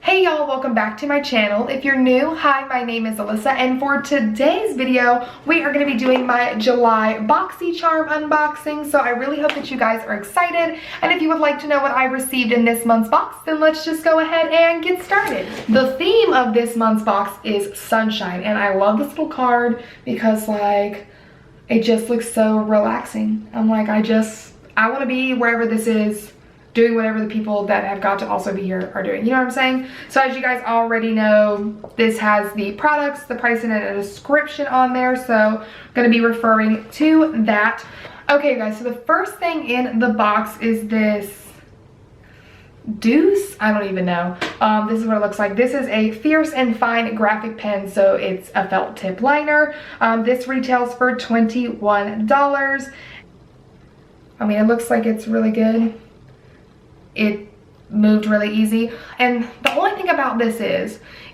Hey y'all, welcome back to my channel. If you're new, hi, my name is Alyssa, and for today's video, we are going to be doing my July Boxycharm unboxing, so I really hope that you guys are excited, and if you would like to know what I received in this month's box, then let's just go ahead and get started. The theme of this month's box is sunshine, and I love this little card because, like, it just looks so relaxing. I'm like, I want to be wherever this is, doing whatever the people that have got to also be here are doing. You know what I'm saying? So as you guys already know, this has the products, the price, and a description on there. So I'm going to be referring to that. Okay, guys, so the first thing in the box is this deuce. I don't even know. This is what it looks like. This is a Fierce and Fine graphic pen, so it's a felt tip liner. This retails for $21. I mean, it looks like it's really good. It moved really easy, and the only thing about this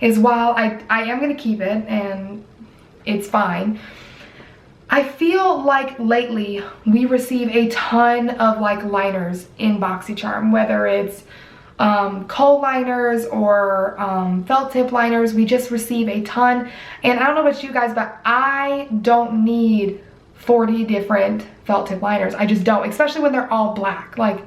is while I am going to keep it and it's fine, I feel like lately we receive a ton of like liners in Boxycharm, whether it's kohl liners or felt tip liners. We just receive a ton, and I don't know about you guys, but I don't need 40 different felt tip liners. I just don't, especially when they're all black. Like,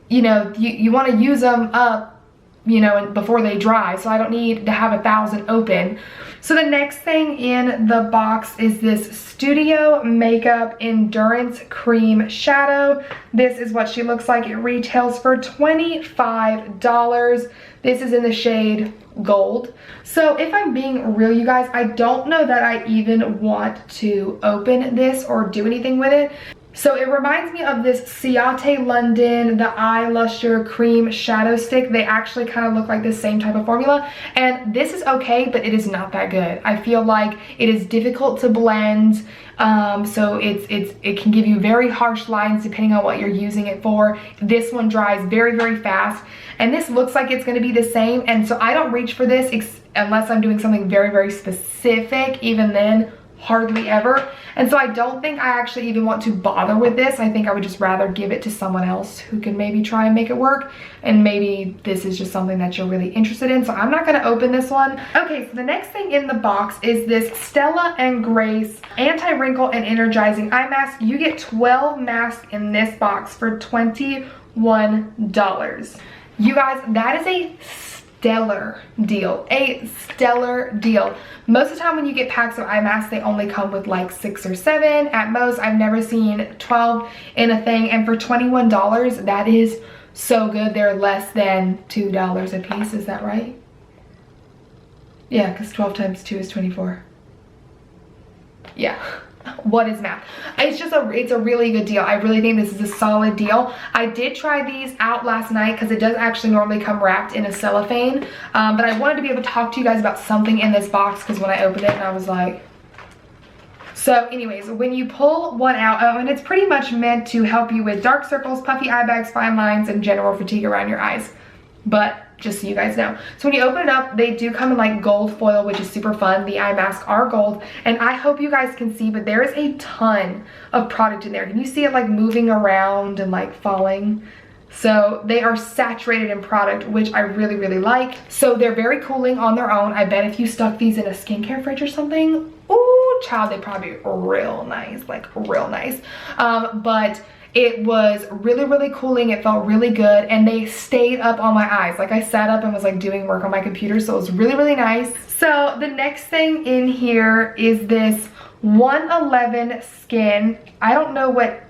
you know, you want to use them up, you know, before they dry, so I don't need to have 1,000 open. So the next thing in the box is this Studio Makeup Endurance Cream Shadow. This is what she looks like. It retails for $25. This is in the shade Gold. So if I'm being real, you guys, I don't know that I even want to open this or do anything with it. So it reminds me of this Ciate London, the Eye Lustre Cream Shadow Stick. They actually kind of look like the same type of formula. And this is okay, but it is not that good. I feel like it is difficult to blend. So it can give you very harsh lines depending on what you're using it for. This one dries very, very fast. And this looks like it's going to be the same. And so I don't reach for this unless I'm doing something very, very specific. Even then, hardly ever. And so I don't think I actually even want to bother with this. I think I would just rather give it to someone else who can maybe try and make it work, and maybe this is just something that you're really interested in, so I'm not going to open this one. Okay, so the next thing in the box is this Stella and Grace Anti-Wrinkle and Energizing Eye Mask. You get 12 masks in this box for $21. You guys, that is a stellar deal. A stellar deal. Most of the time when you get packs of eye masks, they only come with like 6 or 7 at most. I've never seen 12 in a thing, and for $21, that is so good. They're less than $2 a piece. Is that right? Yeah, because 12 times 2 is 24. Yeah. What is math? It's a really good deal. I really think this is a solid deal. I did try these out last night because it does actually normally come wrapped in a cellophane, but I wanted to be able to talk to you guys about something in this box because when I opened it, I was like, so anyways, when you pull one out, and it's pretty much meant to help you with dark circles, puffy eye bags, fine lines, and general fatigue around your eyes, but just so you guys know. So when you open it up, they do come in like gold foil, which is super fun. The eye masks are gold, and I hope you guys can see, but there is a ton of product in there. Can you see it like moving around and like falling? So they are saturated in product, which I really, really like. So they're very cooling on their own. I bet if you stuck these in a skincare fridge or something, ooh, child, they'd probably be real nice, like real nice. But it was really, really cooling. It felt really good, and they stayed up on my eyes. Like I sat up and was like doing work on my computer, so it was really, really nice. So the next thing in here is this 111 Skin. I don't know if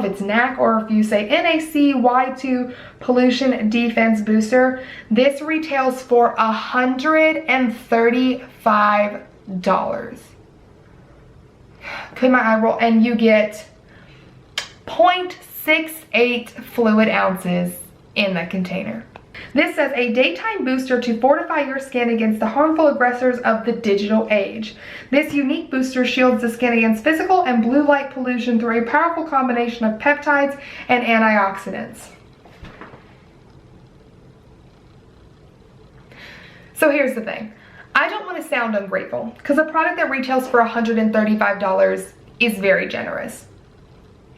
it's NAC or if you say NAC Y2 Pollution Defense Booster. This retails for $135. Could my eye roll? And you get 0.68 fluid ounces in the container. This says a daytime booster to fortify your skin against the harmful aggressors of the digital age. This unique booster shields the skin against physical and blue light pollution through a powerful combination of peptides and antioxidants. So here's the thing. I don't want to sound ungrateful because a product that retails for $135 is very generous.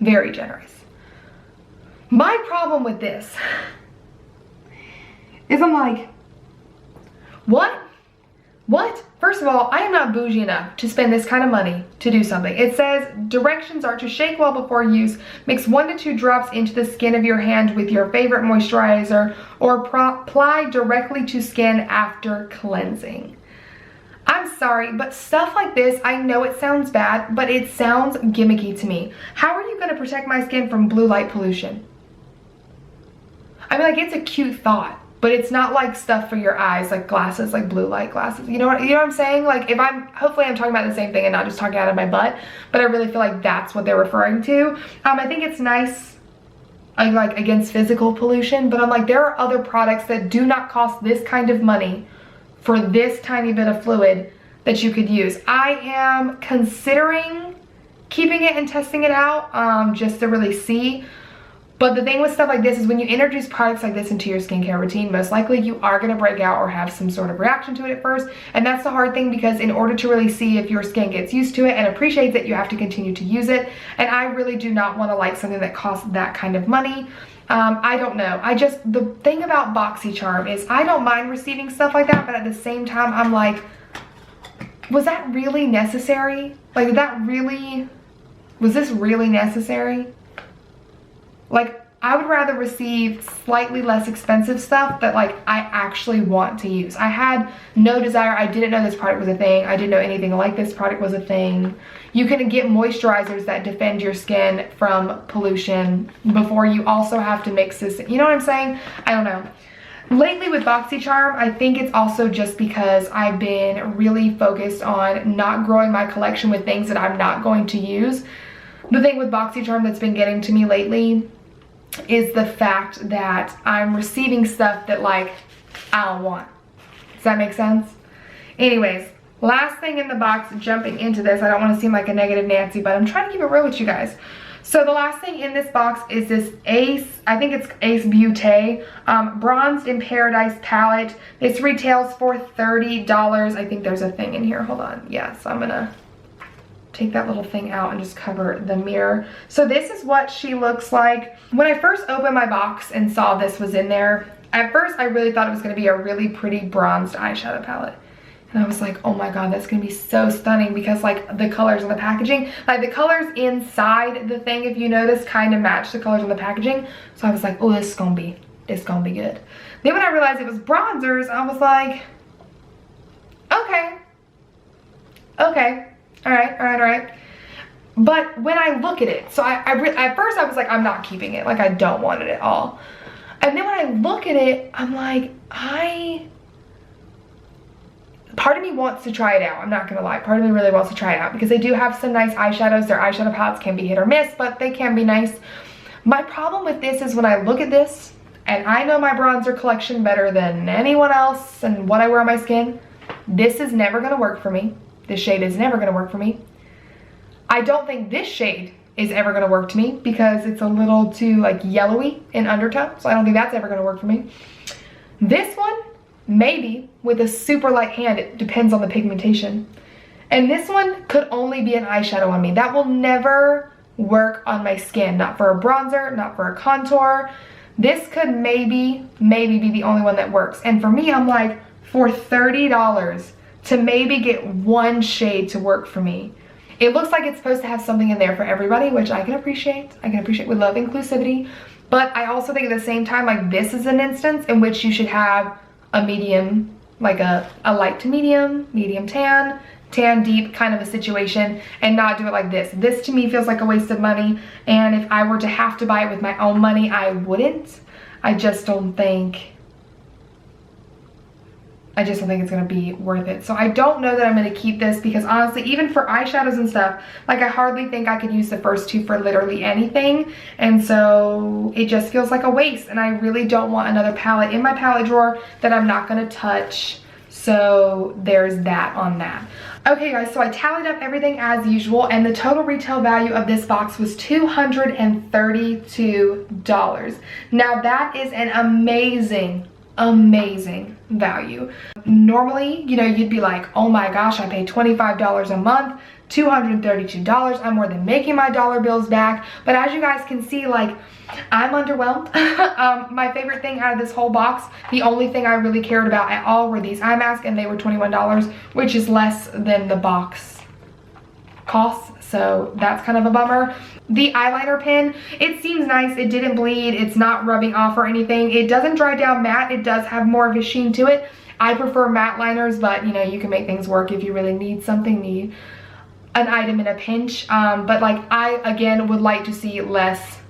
Very generous. My problem with this is I'm like, what? What? First of all, I am not bougie enough to spend this kind of money to do something. It says directions are to shake well before use, mix 1 to 2 drops into the skin of your hand with your favorite moisturizer, or apply directly to skin after cleansing. I'm sorry, but stuff like this, I know it sounds bad, but it sounds gimmicky to me. How are you gonna protect my skin from blue light pollution? I mean, like, it's a cute thought, but it's not like stuff for your eyes, like glasses, like blue light glasses. You know what I'm saying? Like, hopefully I'm talking about the same thing and not just talking out of my butt, but I really feel like that's what they're referring to. I think it's nice, like against physical pollution, but I'm like, there are other products that do not cost this kind of money for this tiny bit of fluid that you could use. I am considering keeping it and testing it out just to really see. But the thing with stuff like this is when you introduce products like this into your skincare routine, most likely you are gonna break out or have some sort of reaction to it at first. And that's the hard thing, because in order to really see if your skin gets used to it and appreciates it, you have to continue to use it. And I really do not wanna like something that costs that kind of money. I don't know. The thing about Boxycharm is I don't mind receiving stuff like that, but at the same time, I'm like, was that really necessary? Like, was this really necessary? Like, I would rather receive slightly less expensive stuff that like I actually want to use. I had no desire. I didn't know this product was a thing. I didn't know anything like this product was a thing. You can get moisturizers that defend your skin from pollution before you also have to mix this. You know what I'm saying? I don't know. Lately with Boxycharm, I think it's also just because I've been really focused on not growing my collection with things that I'm not going to use. The thing with Boxycharm that's been getting to me lately is the fact that I'm receiving stuff that like I don't want. Does that make sense? Anyways, last thing in the box, jumping into this, I don't want to seem like a negative Nancy, but I'm trying to keep it real with you guys. So the last thing in this box is this I think it's Ace Beaute Bronzed in Paradise palette. This retails for $30. I think there's a thing in here. Hold on. Yes, I'm gonna take that little thing out and just cover the mirror. So this is what she looks like. When I first opened my box and saw this was in there, at first I really thought it was going to be a really pretty bronzed eyeshadow palette. And I was like, oh my god, that's going to be so stunning, because like the colors on the packaging, like the colors inside the thing, if you notice, kind of match the colors on the packaging. So I was like, oh, it's gonna be good. Then when I realized it was bronzers, I was like, okay. All right. But when I look at it, so at first I was like, I'm not keeping it. Like, I don't want it at all. And then when I look at it, I'm like, part of me wants to try it out. I'm not gonna lie. Part of me really wants to try it out, because they do have some nice eyeshadows. Their eyeshadow palettes can be hit or miss, but they can be nice. My problem with this is when I look at this, and I know my bronzer collection better than anyone else and what I wear on my skin, this is never gonna work for me. This shade is never gonna work for me. I don't think this shade is ever gonna work to me, because it's a little too like yellowy in undertone, so I don't think that's ever gonna work for me. This one, maybe, with a super light hand. It depends on the pigmentation. And this one could only be an eyeshadow on me. That will never work on my skin. Not for a bronzer, not for a contour. This could maybe be the only one that works. And for me, I'm like, for $30 to maybe get one shade to work for me. It looks like it's supposed to have something in there for everybody, which I can appreciate. We love inclusivity. But I also think at the same time, like, this is an instance in which you should have a medium, like a light to medium tan deep kind of a situation, and not do it like this. This to me feels like a waste of money, and if I were to have to buy it with my own money, I wouldn't. I just don't think it's gonna be worth it. So I don't know that I'm gonna keep this, because honestly, even for eyeshadows and stuff, like, I hardly think I could use the first two for literally anything. And so it just feels like a waste, and I really don't want another palette in my palette drawer that I'm not gonna touch. So there's that on that. Okay guys, so I tallied up everything as usual, and the total retail value of this box was $232. Now that is an amazing value. Normally, you know, you'd be like, oh my gosh, I pay $25 a month $232. I'm more than making my dollar bills back. But as you guys can see, like, I'm underwhelmed. My favorite thing out of this whole box, the only thing I really cared about at all were these eye masks, and they were $21, which is less than the box costs. So that's kind of a bummer. The eyeliner pen, it seems nice. It didn't bleed. It's not rubbing off or anything. It doesn't dry down matte. It does have more of a sheen to it. I prefer matte liners, but you know, you can make things work if you really need something, need an item in a pinch. But like, I again would like to see less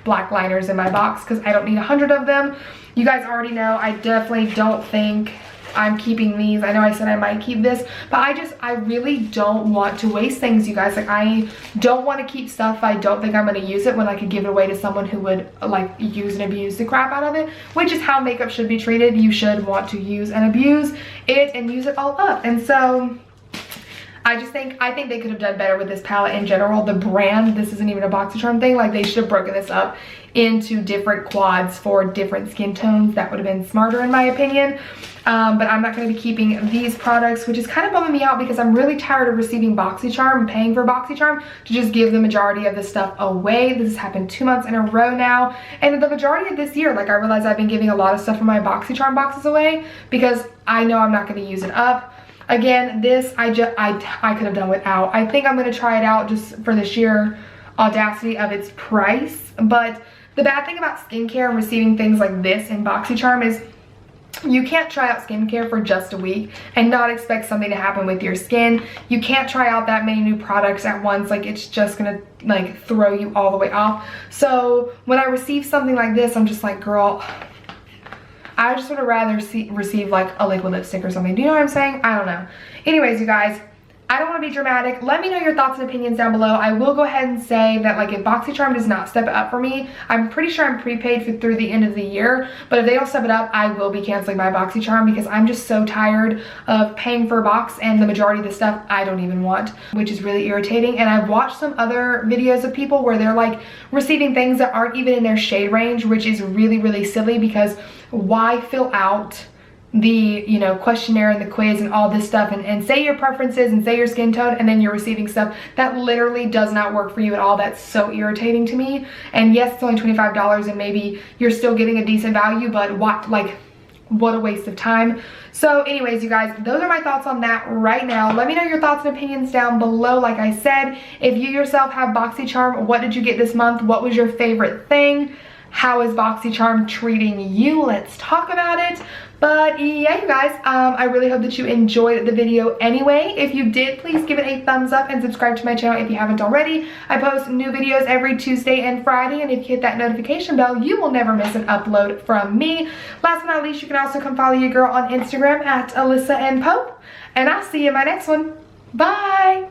black liners in my box because I don't need 100 of them. You guys already know I definitely don't think I'm keeping these. I know I said I might keep this, but I really don't want to waste things, you guys. Like, I don't want to keep stuff I don't think I'm going to use it when I could give it away to someone who would like use and abuse the crap out of it, which is how makeup should be treated. You should want to use and abuse it and use it all up. And so I think they could have done better with this palette in general. The brand, this isn't even a Boxycharm thing. Like, they should have broken this up into different quads for different skin tones. That would have been smarter in my opinion. But I'm not going to be keeping these products, which is kind of bumming me out because I'm really tired of receiving Boxycharm and paying for Boxycharm to just give the majority of this stuff away. This has happened 2 months in a row now. And the majority of this year, like, I realized I've been giving a lot of stuff from my Boxycharm boxes away because I know I'm not going to use it up. Again, this I could have done without. I think I'm going to try it out just for the sheer audacity of its price. But the bad thing about skincare and receiving things like this in Boxycharm is you can't try out skincare for just a week and not expect something to happen with your skin. You can't try out that many new products at once. Like, it's just gonna like throw you all the way off. So when I receive something like this, I'm just like, girl, I just would have rather receive like a liquid lipstick or something. Do you know what I'm saying? I don't know. Anyways, you guys, I don't want to be dramatic. Let me know your thoughts and opinions down below. I will go ahead and say that, like, if Boxycharm does not step it up for me, I'm pretty sure I'm prepaid through the end of the year. But if they don't step it up, I will be canceling my Boxycharm because I'm just so tired of paying for a box and the majority of the stuff I don't even want, which is really irritating. And I've watched some other videos of people where they're like receiving things that aren't even in their shade range, which is really, really silly because why fill out the, you know, questionnaire and the quiz and all this stuff and say your preferences and say your skin tone, and then you're receiving stuff that literally does not work for you at all. That's so irritating to me. And yes, it's only $25 and maybe you're still getting a decent value, but what a waste of time. So anyways, you guys, those are my thoughts on that right now. Let me know your thoughts and opinions down below. Like I said, if you yourself have Boxycharm, what did you get this month? What was your favorite thing? How is Boxycharm treating you? Let's talk about it. But yeah, you guys, I really hope that you enjoyed the video anyway. If you did, please give it a thumbs up and subscribe to my channel if you haven't already. I post new videos every Tuesday and Friday, and if you hit that notification bell, you will never miss an upload from me. Last but not least, you can also come follow your girl on Instagram at Alyssa and Pope, and I'll see you in my next one. Bye!